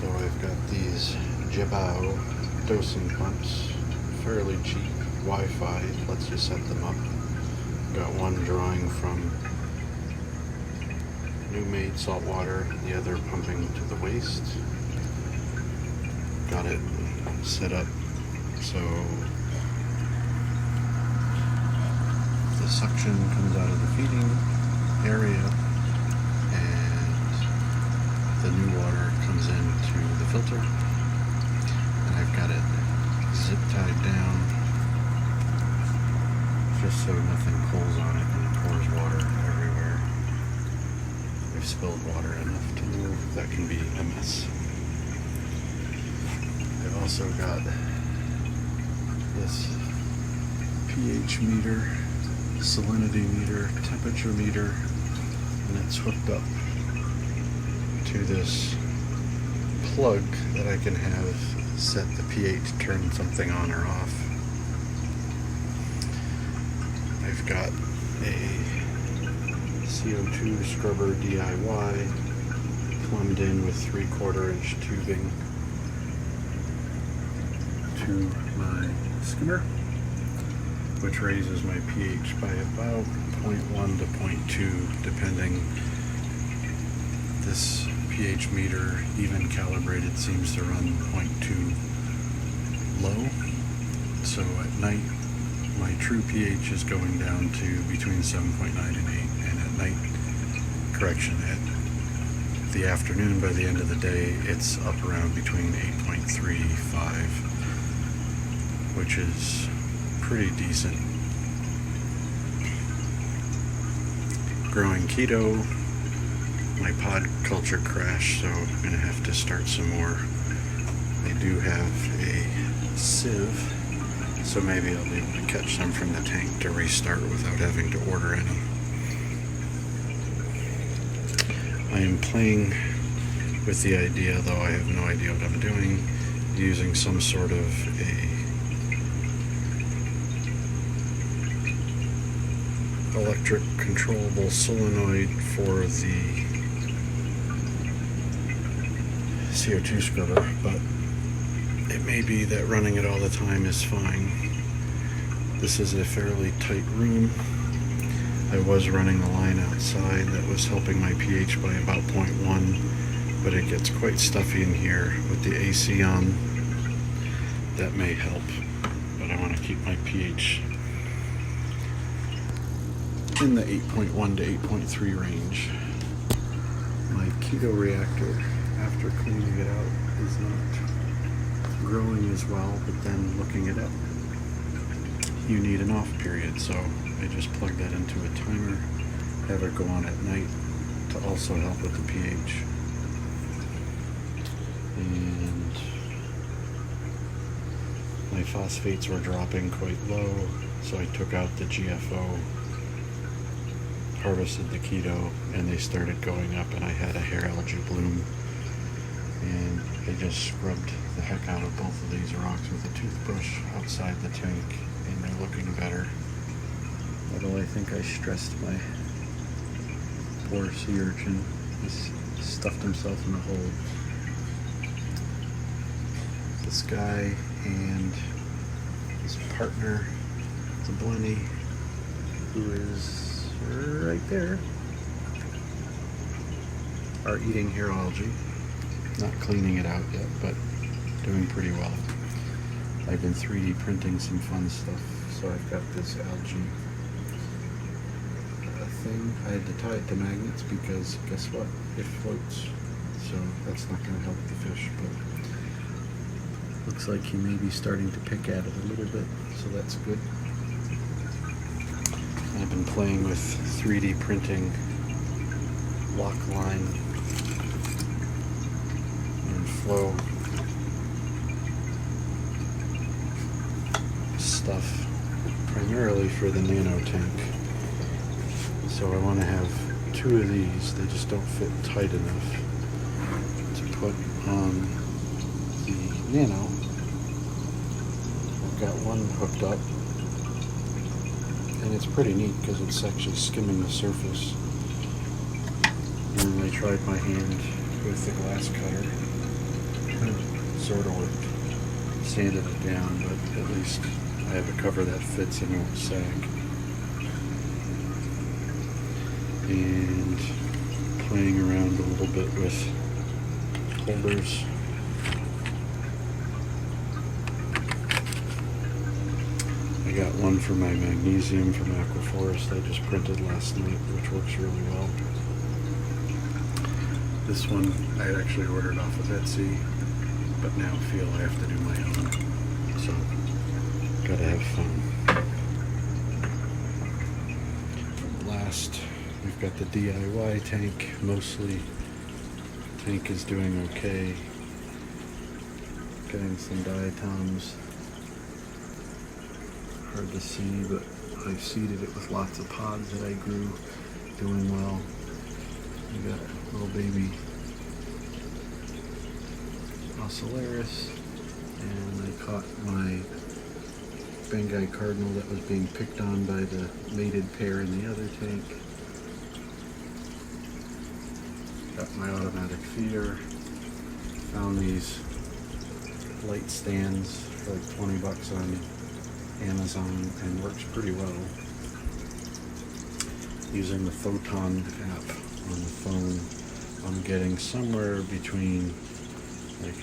So I've got these Jabbao dosing pumps, fairly cheap. Wi-Fi lets you set them up. Got one drawing from new-made salt water, the other pumping to the waste. Got it set up so the suction comes out of the feeding area and the new water comes into the filter. And I've got it zip tied down just so nothing pulls on it and pours water everywhere. I've spilled water enough to know that can be a mess. I've also got this pH meter, salinity meter, temperature meter, and it's hooked up to this plug that I can have set the pH, turn something on or off. I've got a CO2 scrubber DIY plumbed in with 3/4 inch tubing to my skimmer, which raises my pH by about 0.1 to 0.2 depending. This pH meter, even calibrated, seems to run 0.2 low. So at night my true pH is going down to between 7.9 and 8, and at night, at the afternoon, by the end of the day, it's up around between 8.35, which is pretty decent. Growing keto, my pod culture crashed, so I'm going to have to start some more. I do have a sieve, so maybe I'll be able to catch some from the tank to restart without having to order any. I am playing with the idea, though I have no idea what I'm doing, using some sort of a electric controllable solenoid for the CO2 scrubber, but it may be that running it all the time is fine. This is a fairly tight room. I was running a line outside that was helping my pH by about 0.1, but it gets quite stuffy in here with the AC on. That may help, but I want to keep my pH in the 8.1 to 8.3 range. My keto reactor, after cleaning it out, is not growing as well, but then looking it up, you need an off period, so I just plug that into a timer, have it go on at night to also help with the pH. And my phosphates were dropping quite low, so I took out the GFO, harvested the keto, and they started going up, and I had a hair algae bloom. And I just scrubbed the heck out of both of these rocks with a toothbrush outside the tank, and they're looking better. Although I think I stressed my poor sea urchin. He's stuffed himself in a hole. This guy and his partner, the blenny, who is right there, are eating hair algae. Not cleaning it out yet, but doing pretty well. I've been 3D printing some fun stuff, so I've got this algae thing. I had to tie it to magnets because guess what? It floats, so that's not going to help the fish, but looks like he may be starting to pick at it a little bit, so that's good. I've been playing with 3D printing lock line and flow stuff, primarily for the Nano tank. So I want to have two of these. They just don't fit tight enough to put on the Nano. I've got one hooked up, and it's pretty neat because it's actually skimming the surface. And then I tried my hand with the glass cutter, sort of worked. Sanded it down, but at least I have a cover that fits and won't sag. And playing around a little bit with holders. I got one for my magnesium from Aquaforest I just printed last night, which works really well. This one I had actually ordered off of Etsy, but now feel I have to do my own. So, gotta have fun. Last, we've got the DIY tank. Mostly, tank is doing okay. Getting some diatoms. Hard to see, but I've seeded it with lots of pods that I grew. Doing well. We got a little baby Ocellaris, and I caught my Bengai cardinal that was being picked on by the mated pair in the other tank. Got my automatic feeder. Found these light stands for like 20 bucks on Amazon, and works pretty well. Using the Photon app on the phone, I'm getting somewhere between like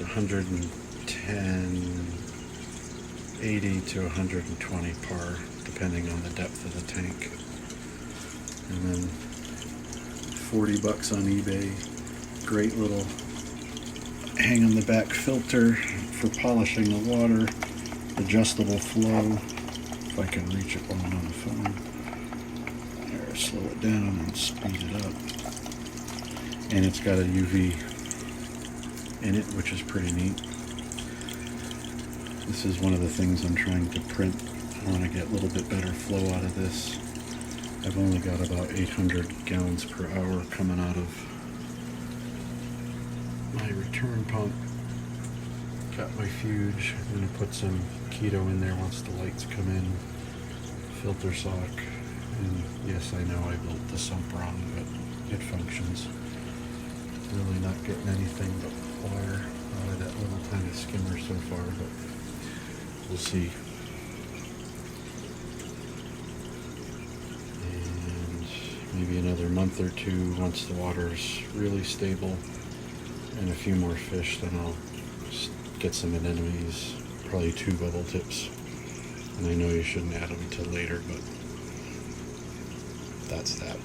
80 to 120 par, depending on the depth of the tank. And then 40 bucks on eBay. Great little hang on the back filter for polishing the water. Adjustable flow. If I can reach it while I'm on the phone. There, slow it down and speed it up. And it's got a UV in it, which is pretty neat. This is one of the things I'm trying to print. I want to get a little bit better flow out of this. I've only got about 800 gallons per hour coming out of my return pump. Got my fuge. I'm going to put some keto in there once the lights come in. Filter sock. And yes, I know I built the sump wrong, but it functions. Really not getting anything but water out of that little tiny skimmer so far, but we'll see. And maybe another month or two, once the water's really stable and a few more fish, then I'll get some anemones, probably 2 bubble tips. And I know you shouldn't add them till later, but that's that.